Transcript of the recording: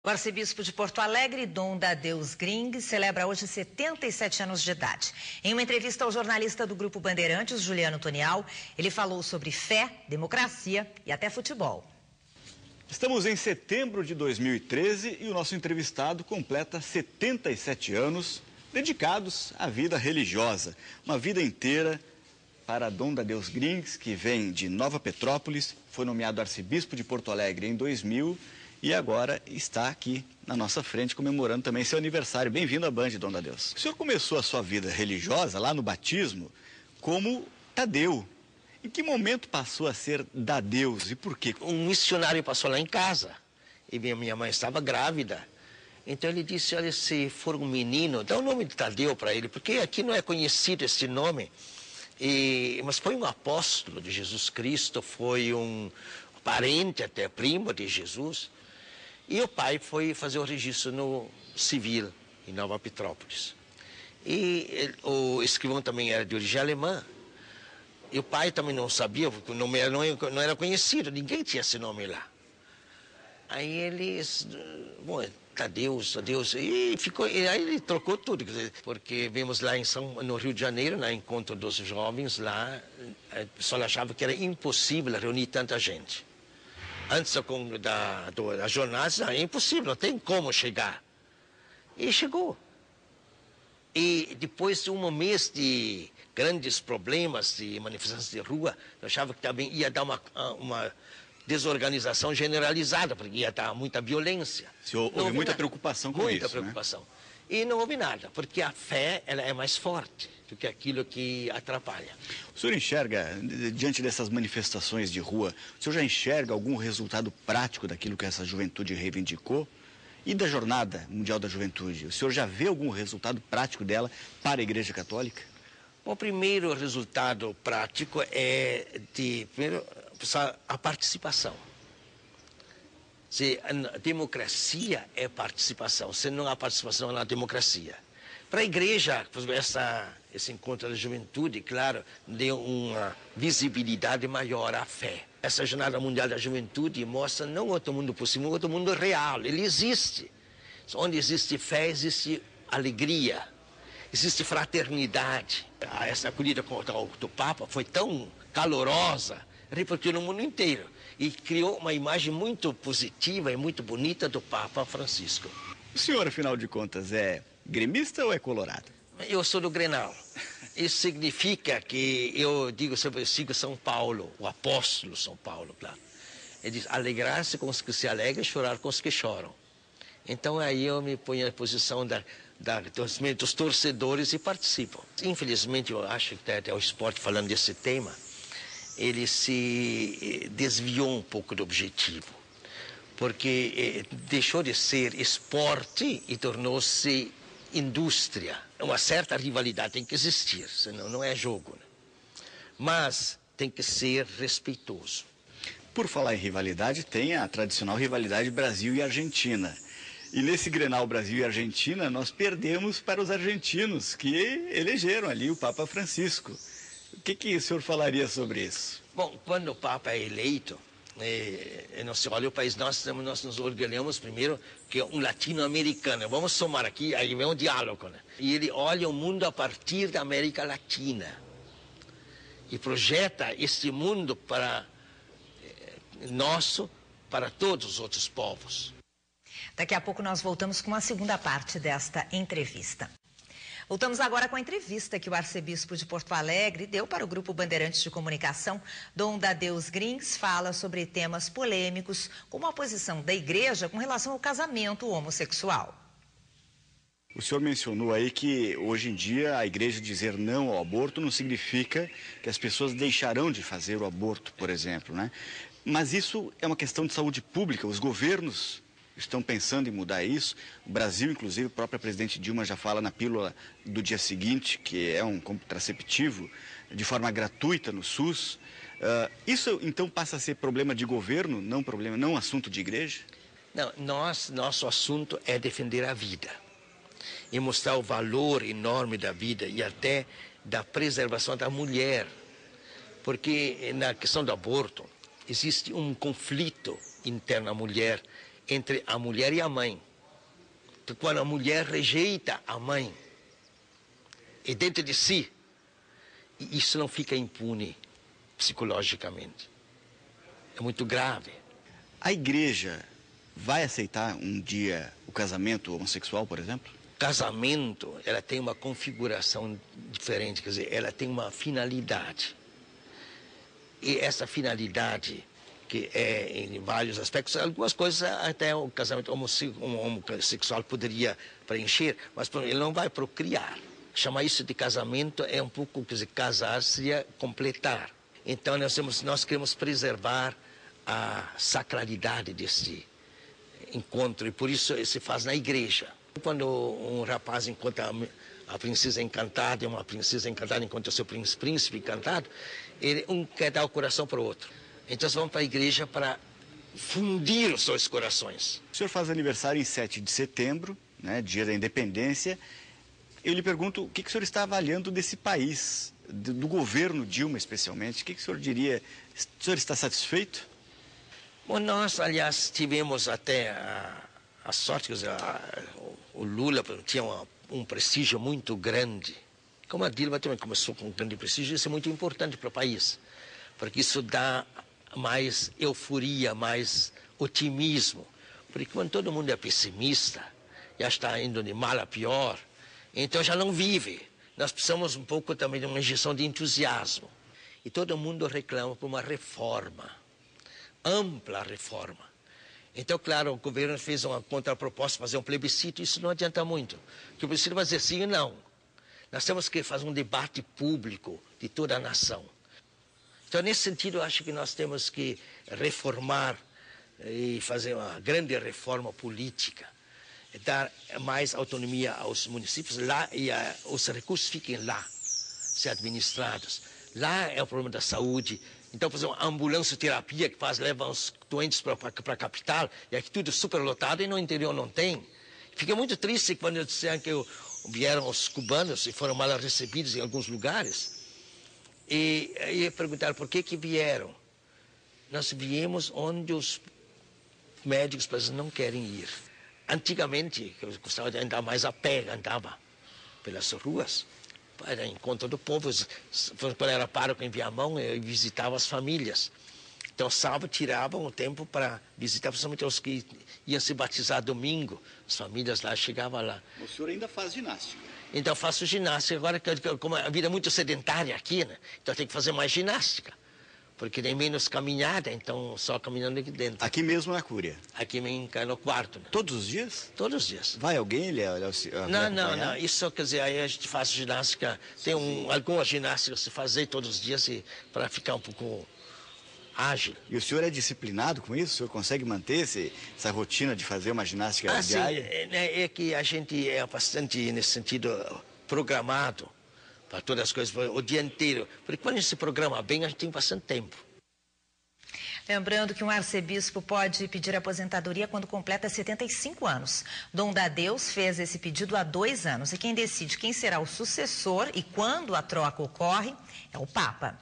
O arcebispo de Porto Alegre, Dom Dadeus Gring, celebra hoje 77 anos de idade. Em uma entrevista ao jornalista do Grupo Bandeirantes, Juliano Tonial, ele falou sobre fé, democracia e até futebol. Estamos em setembro de 2013 e o nosso entrevistado completa 77 anos dedicados à vida religiosa. Uma vida inteira para Dom Dadeus Gring, que vem de Nova Petrópolis, foi nomeado arcebispo de Porto Alegre em 2000 e agora está aqui na nossa frente comemorando também seu aniversário. Bem-vindo à Band, Dom Dadeus. O senhor começou a sua vida religiosa lá no batismo como Tadeu. Em que momento passou a ser Dadeus e por quê? Um missionário passou lá em casa e minha mãe estava grávida. Então ele disse, olha, se for um menino, dá o nome de Tadeu para ele, porque aqui não é conhecido esse nome. Mas foi um apóstolo de Jesus Cristo, foi um parente até primo de Jesus. E o pai foi fazer o registro no civil, em Nova Petrópolis. E o escrivão também era de origem alemã. E o pai também não sabia, porque o nome não era conhecido, ninguém tinha esse nome lá. Aí eles, bom, Tadeus, e aí ele trocou tudo, porque vimos lá no Rio de Janeiro, no encontro dos jovens lá, o pessoal achava que era impossível reunir tanta gente. Antes da jornada, é impossível, não tem como chegar. E chegou. E depois de um mês de grandes problemas, de manifestações de rua, eu achava que também ia dar uma desorganização generalizada, porque ia dar muita violência. Houve muita preocupação com isso, muita preocupação. Né? E não houve nada, porque a fé ela é mais forte do que aquilo que atrapalha. O senhor enxerga, diante dessas manifestações de rua, o senhor já enxerga algum resultado prático daquilo que essa juventude reivindicou? E da Jornada Mundial da Juventude, o senhor já vê algum resultado prático dela para a Igreja Católica? O primeiro resultado prático é primeiro, a participação. A democracia é participação, se não há participação, não há democracia. Para a Igreja, esse encontro da juventude, claro, deu uma visibilidade maior à fé. Essa Jornada Mundial da Juventude mostra não outro mundo possível, outro mundo real. Ele existe. Onde existe fé, existe alegria, existe fraternidade. Essa acolhida do Papa foi tão calorosa, repercutiu no mundo inteiro. E criou uma imagem muito positiva e muito bonita do Papa Francisco. O senhor, afinal de contas, é gremista ou é colorado? Eu sou do Grenal. Isso significa que eu sigo São Paulo, o apóstolo São Paulo, claro. Ele diz, alegrar-se com os que se alegram e chorar com os que choram. Então aí eu me ponho na posição dos torcedores e participo. Infelizmente, eu acho que até o esporte, falando desse tema, ele se desviou um pouco do objetivo. Porque deixou de ser esporte e tornou-se indústria. Uma certa rivalidade tem que existir, senão não é jogo. Né? Mas tem que ser respeitoso. Por falar em rivalidade, tem a tradicional rivalidade Brasil e Argentina. E nesse Grenal Brasil e Argentina, nós perdemos para os argentinos, que elegeram ali o Papa Francisco. O que o senhor falaria sobre isso? Bom, quando o Papa é eleito, não se olha o país, nós nos orgulhamos primeiro que é um latino-americano. Vamos somar aqui, aí vem um diálogo. Né? E ele olha o mundo a partir da América Latina e projeta esse mundo para para todos os outros povos. Daqui a pouco nós voltamos com a segunda parte desta entrevista. Voltamos agora com a entrevista que o arcebispo de Porto Alegre deu para o Grupo Bandeirantes de Comunicação. Dom Dadeus Gring fala sobre temas polêmicos, como a posição da igreja com relação ao casamento homossexual. O senhor mencionou aí que hoje em dia a igreja dizer não ao aborto não significa que as pessoas deixarão de fazer o aborto, por exemplo, né? Mas isso é uma questão de saúde pública, os governos estão pensando em mudar isso. O Brasil, inclusive, a própria presidente Dilma já fala na pílula do dia seguinte, que é um contraceptivo, de forma gratuita no SUS. Isso, então, passa a ser problema de governo, não assunto de igreja? Não, nosso assunto é defender a vida e mostrar o valor enorme da vida e até da preservação da mulher. Porque na questão do aborto, existe um conflito interno à mulher entre a mulher e a mãe. Porque quando a mulher rejeita a mãe, e dentro de si, isso não fica impune psicologicamente. É muito grave. A igreja vai aceitar um dia o casamento homossexual, por exemplo? Casamento, ela tem uma configuração diferente, quer dizer, ela tem uma finalidade. E essa finalidade, que é em vários aspectos, algumas coisas até o casamento homossexual poderia preencher, mas ele não vai procriar. Chamar isso de casamento é um pouco, quer dizer, casar seria completar. Então nós queremos preservar a sacralidade desse encontro, e por isso se faz na igreja. Quando um rapaz encontra a princesa encantada e uma princesa encantada encontra o seu príncipe encantado, um quer dar o coração para o outro. Então vamos para a igreja para fundir os dois corações. O senhor faz aniversário em 7 de setembro, né, dia da independência. Eu lhe pergunto o que o senhor está avaliando desse país, do governo Dilma especialmente. O que o senhor diria? O senhor está satisfeito? Bom, nós, aliás, tivemos até a sorte, quer dizer, o Lula tinha um prestígio muito grande. Como a Dilma também começou com um grande prestígio, isso é muito importante para o país, porque isso dá mais euforia, mais otimismo. Porque quando todo mundo é pessimista, já está indo de mal a pior, então já não vive. Nós precisamos um pouco também de uma injeção de entusiasmo. E todo mundo reclama por uma reforma, ampla reforma. Então, claro, o governo fez uma contraproposta, fazer um plebiscito, isso não adianta muito. Porque o plebiscito vai dizer sim e não. Nós temos que fazer um debate público de toda a nação. Então, nesse sentido, eu acho que nós temos que reformar e fazer uma grande reforma política, dar mais autonomia aos municípios lá e os recursos fiquem lá, ser administrados. Lá é o problema da saúde. Então, fazer uma ambulância-terapia que leva os doentes para a capital, e aqui tudo superlotado e no interior não tem. Fiquei muito triste quando disseram que vieram os cubanos e foram mal recebidos em alguns lugares. E perguntaram por que vieram. Nós viemos onde os médicos brasileiros não querem ir. Antigamente, eu gostava de andar mais a pé, andava pelas ruas, para encontro do povo. Quando era pároco em Viamão, eu visitava as famílias. Então, sábado, tiravam o tempo para visitar, principalmente os que iam se batizar domingo. As famílias lá, chegavam lá. O senhor ainda faz ginástica? Então, eu faço ginástica. Agora, como a vida é muito sedentária aqui, né? Então, tem que fazer mais ginástica. Porque tem menos caminhada, então só caminhando aqui dentro. Aqui mesmo na Cúria? Aqui no quarto. Né? Todos os dias? Todos os dias. Vai alguém? Não. Isso quer dizer, aí a gente faz ginástica. Tem algumas ginásticas se fazer todos os dias para ficar um pouco ágil. E o senhor é disciplinado com isso? O senhor consegue manter essa rotina de fazer uma ginástica diária? Sim, é que a gente é bastante, nesse sentido, programado para todas as coisas, o dia inteiro. Porque quando a gente se programa bem, a gente tem bastante tempo. Lembrando que um arcebispo pode pedir aposentadoria quando completa 75 anos. Dom Dadeus fez esse pedido há 2 anos e quem decide quem será o sucessor e quando a troca ocorre é o Papa.